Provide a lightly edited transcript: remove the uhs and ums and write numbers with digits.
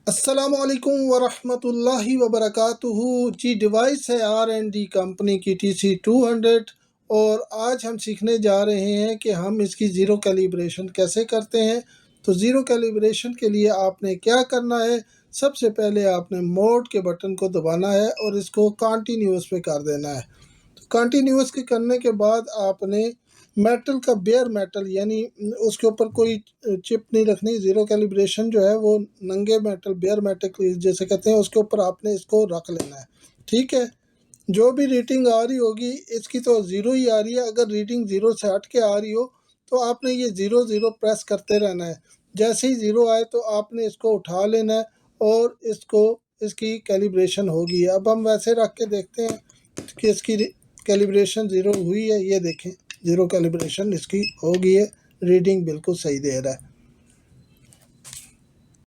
अस्सलामुअलैकुम वरहमतुल्लाहि वबरकातुहू। जी, डिवाइस है R&D कंपनी की TC200 और आज हम सीखने जा रहे हैं कि हम इसकी ज़ीरो कैलिब्रेशन कैसे करते हैं। तो ज़ीरो कैलिब्रेशन के लिए आपने क्या करना है, सबसे पहले आपने मोड के बटन को दबाना है और इसको कंटिन्यूअस पे कर देना है। तो कंटिन्यूअस के करने के बाद आपने मेटल का बेयर मेटल यानी उसके ऊपर कोई चिप नहीं रखनी। ज़ीरो कैलिब्रेशन जो है वो नंगे मेटल बेयर मेटल जैसे कहते हैं, उसके ऊपर आपने इसको रख लेना है। ठीक है, जो भी रीडिंग आ रही होगी इसकी तो ज़ीरो ही आ रही है। अगर रीडिंग ज़ीरो से हट के आ रही हो तो आपने ये ज़ीरो ज़ीरो प्रेस करते रहना है। जैसे ही ज़ीरो आए तो आपने इसको उठा लेना है और इसकी कैलिब्रेशन होगी। अब हम वैसे रख के देखते हैं कि इसकी कैलिब्रेशन ज़ीरो हुई है। ये देखें, ज़ीरो कैलिब्रेशन इसकी हो गई है, रीडिंग बिल्कुल सही दे रहा है।